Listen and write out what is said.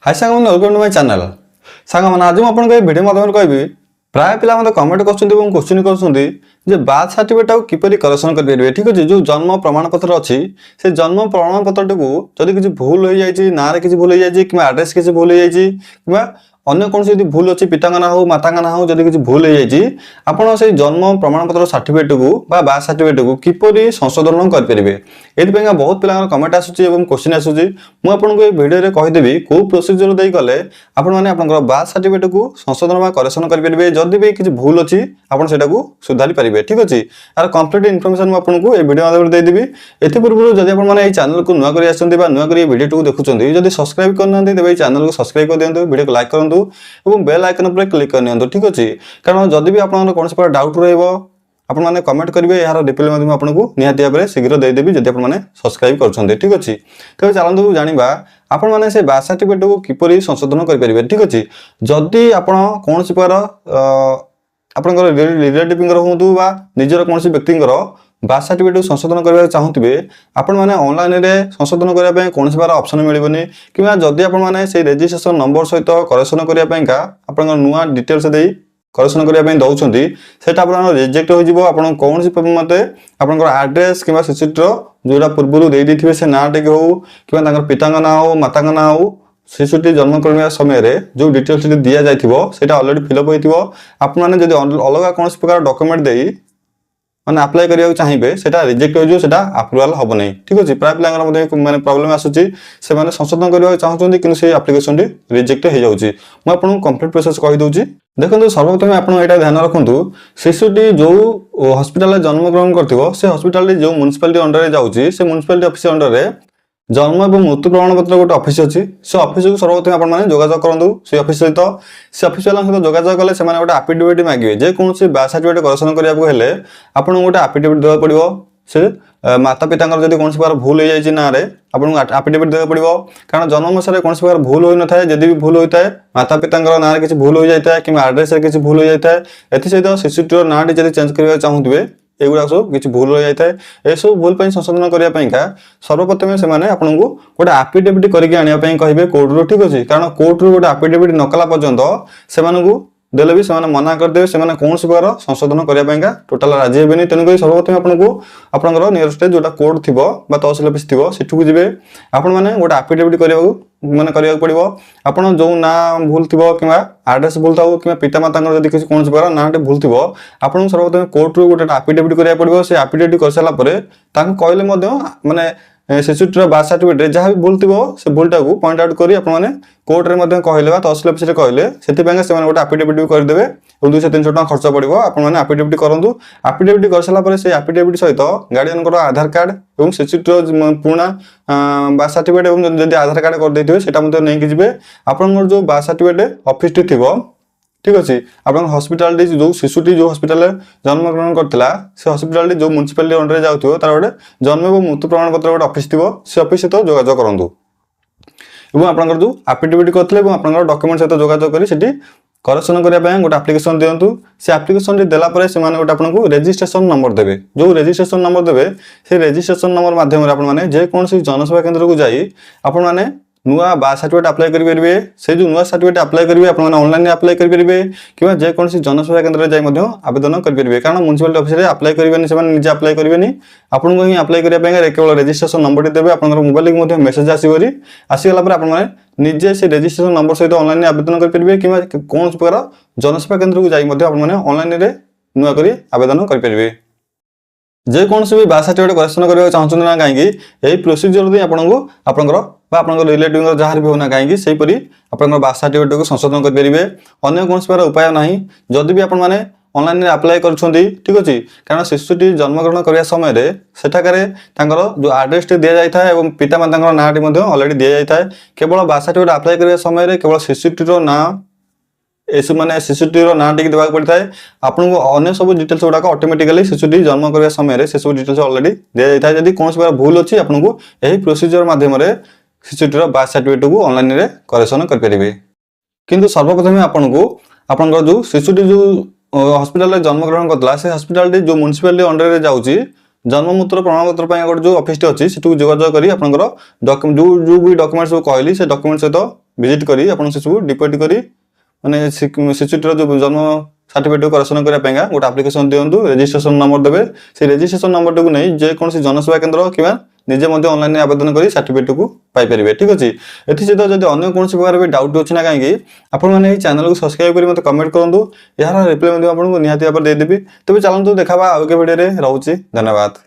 हाय सांग welcome to my channel सांग मैंने आज मुझे भिडियो माध्यम कहि प्राय पिला मत कमेंट क्वेश्चन कर बार्थ सर्टिफिकेट किपर करेक्शन करेंगे ठीक अच्छे जो जन्म प्रमाणपत्र अच्छी से जन्म प्रमाणपत्र जदि किसी भूल हो जाए ना किसी भूल हो जाए कि आड्रेस किसी भूल हो जाए कि अन्य कौन सी भूल अच्छी पिता ना हो माता ना हो जब किसी भूल हो जाए आपड़ से जन्म प्रमाणपत्र सर्टिफिकेट को बार्थ सर्टिफिकेट को किपर संशोधन करेंगे ये बहुत पिला कमेंट आसूँ क्वेश्चन आसूँ मुझे भिडियो कहीदेवी कौ प्रोसीजर दे गले आपने बार्थ सर्टिफिकेट को संशोधन करेक्शन करेंगे जदि भी किसी भूल अच्छी आपड़ से सुधारी पारे ठीक अच्छे यार कंप्लीट इनफर्मेशन मुझे भिडियो माध्यम देदेवी एपूर्व जब आपने चैनल को नुआ कर नुआ भिडियो देखुं जब सब्सक्राइब करना तेज ये चैनल को सब्सक्राइब कर दिखाँ भिडियो को लाइक करूँ और बेल आइकन पर क्लिक कर ठीक अच्छे कारण जदि भी आपको कौन प्रकार डाउट रहा कमेंट करेंगे यार रिप्लाई आपको निहाती भाव में शीघ्र देदेवी जब आपने सब्सक्राइब कर ठीक अच्छे तेज चलते जाना आपण मैंने से बार्थ सर्टिफिकेट को किपर संशोधन करेंगे ठीक अच्छे जदि आप कौन प्रकार आपंकर रिलेटिव हूँ निजर कौन व्यक्ति बार्थ सर्टिफिकेट संशोधन करने चाहूे आपण मैंने ऑनलाइन में संशोधन करने कौन प्रकार ऑप्शन मिलनी कि जदि आपने से रजिस्ट्रेशन नंबर सहित करेक्शन करने आप नुआ डिटेल्स दे करेक्शन करने दौरान से रिजेक्ट हो कौन सी मत आप आड्रेस कि शिशुटीर जोड़ा पूर्व दे से ना टे हो कि पिता ना हो माता ना हो शिशुटी जन्म करने समय जो डिटेल्स दि जाता अलरेडी फिलअप होती आपने अलग कौन प्रकार डॉक्यूमेंट दे मैंने अप्लाई करने चाहिए सेटा रिजेक्ट हो अप्रूवाल हम नहीं ठीक अच्छे प्राय पिला मैंने प्रॉब्लम आसूसी से संशोधन करने चाहते कि से एप्लिकेशन रिजेक्ट हो जाऊँगी मुझे कंप्लीट प्रोसेस कहीदे देखो सर्वप्रथम आप ध्यान रखु शिशुटी जो हॉस्पिटल जन्म ग्रहण कर हॉस्पिटल जो म्युनिसिपालिटी अंडर में जाऊँगी से म्युनिसिपालिटी ऑफिस अंडर में जन्म और मृत्यु प्रमाणपत्र गोटे ऑफिस अच्छी से ऑफिस को सर्वप्रथम आपने जोगाजोग करूँ से ऑफिस सहित से ऑफिस वाला सहित जोगाजोग कले से गोटे आफिडेविट मांगे जेकोसी बार्थ सर्टिफिकेट करेक्शन करने आपको गोटे आफिडेविट देवा पड़ो से माता पिता जब कौन प्रकार भूल हो जाए ना आपको आफिडेविट देवा पड़ो कारण जन्म मसरे कौन प्रकार भूल हो न था जब भी भूल होता है माता पिता ना किसी भूल हो जाता है कि आड्रेस किसी भूल हो जाता है एसत शिशुटीर ना जब चेंज करने चाहूे एगुड़ा सब किसी भूल हो जाए ये सब भूल संशोधन करने सर्वप्रथम से आपको गोटे आफिडेविट करके कहे कोर्ट ठीक अच्छे कारण कोर्ट गोटे आफिडेविट नकला पर्यंत से देले भी से मना करदे से कौन प्रकार संशोधन करने टोटाल राजी हेनी तेणुक सर्वप्रथम आपको आपंकर नियरेस्ट जो कोर्ट थी तहसिल ऑफिस थी सेठू जी आपने गोटे आफिडेविट माने करिया पड़ो आप जो ना भूल थी कि आड्रेस भूल था कि पिता माता जब किसी कौन प्रकार ना भूल थी आपको सर्वप्रथम कोर्ट रू गोटे आफिडेविट करिया पड़ो से आफिडेविट कर सारा कहले माने शिशुटीर बार्थ सर्टिफिकेट जहाँ भी भूल थी से भूलटा को पॉइंट आउट कर कोर्ट में कहले तहसिल ऑफिस कहले से गोटे आफिडेविट भी करदे 200-300 टका खर्च पड़ो आपने आफिडेविट करूँ आफिडेविट कर सारापर से आफिडेविट सहित गार्डियन आधार कार्ड और शिशुटीर पुराना बार्थ सर्टिफिकेट जब आधार कार्ड करदे से नहीं आप जो बार्थ सर्टिफिकेट ऑफिस टी थी ठीक अच्छे आप हॉस्पिटल जो शिशुटी जो हॉस्पिटल जन्म ग्रहण करता से हॉस्पिटल जो म्युनिसिपालिटी अंडर में जाऊँ तार गोटे जन्म और मृत्यु प्रमाणपत्र गोटे ऑफिस थी से ऑफिस सहित जोगाजोग करूँ और आपंकर जो आफिडेविट करते आप डॉक्यूमेंट सहित जोगाजोग कर करेक्शन करने गोटे आप्लिकेसन दिंतु से आप्लिकेसन देलापर से गोटे आपको रेजिस्ट्रेशन नंबर देवे जो रेजिस्ट्रेशन नंबर देवे से रेजिस्ट्रेशन नंबर माध्यम आपने जेकोसी जनसेवा केन्द्र को जाई आपने नुआ बार्थ सर्टिफिकेट अप्लाई करेंगे से जो नुआ सर्टिफिकेट अप्लाई करेंगे आपने ऑनलाइन अप्लाई करेंगे कि जेकोसी जनसेवा केन्द्र में आवेदन करेंगे कारण म्युनिसिपालिटी ऑफिस में अप्लाई करेंगे से निजे अप्लाई करेंगे आपको ही अप्लाई करने केवल रेजिस्ट्रेशन नंबर देवे आप मोबाइल की मेसेज आसीगला आपने निजे से रेजिस्ट्रेशन नंबर सहित ऑनलाइन आवेदन करेंगे कि कौन प्रकार जनसेवा केन्द्र को जाने ऑनलाइन नुआ कर आवेदन करेंगे जेकोसी भी बार्थ सर्टिफिकेट करेक्शन करने चाहते ना कहीं यही प्रोसीजर आपको आपंकर रिलेटिव जहाँ भी होना कहीं सेपरी आप बार्थ सर्टिफिकेट को संशोधन करेंगे अन्य कौन प्रकार उपाय ना जदि भी आपने ऑनलाइन अप्लाई कर ठीक अच्छे कारण शिशुटी जन्म ग्रहण करने समय सेठाकार जो आड्रेस दि जाता है और पिता माता ना अलरेडी दि जाता है केवल बार्थ सर्टिफिकेट अप्लाई करने समय केवल शिशुटीर ना एसब मैंने शिशुटीर ना टी देवाक पड़ता है आपको अन्य सब डिटेल्स गुड़ाक ऑटोमेटिकली शिशुटी जन्म करने समय से सब डिटेल्स अलरेडी दि जाता है जब कौन प्रकार भूल अच्छी आपको यही प्रोसीजर मध्यम शिशुटीर बार्थ सर्टिफिकेट को ऑनलाइन करेक्शन करेंगे किंतु सर्वप्रथम आपको आपंकर जो शिशुटी जो हॉस्पिटल जन्म ग्रहण करता से हॉस्पिटल जो म्युनिसिपालिटी अंडर में जाऊँगी जन्म मृत्यु प्रमाणपत्र गोटे जो ऑफिस अच्छी से जोगाजोग कर जो भी डॉक्यूमेंट्स कहली से डॉक्यूमेंट सहित विजिट करी आपण शिशु डिपोजिट करी माने शिशुटीर जो जन्म सर्टिफिकेट करेक्शन करने गोटे आप्लिकेशन दिंतु रेजिस्ट्रेशन नंबर देवे से रेजिस्ट्रेशन नंबर को नहीं जेकोसी जनसेवा केन्द्र कि निजे ऑनलाइन आवेदन कर सर्टिफिकेट को पाइपर ठीक अच्छे एथि सहित जब अन्य कौन प्रकार भी डाउट अच्छी ना कहीं आपने चैनल को सब्सक्राइब कर मतलब कमेंट करूँ यार रिप्लाई आपको निहाती भाव में देदेवी तेज चलते देखा आगे भिडियो रोचे धन्यवाद।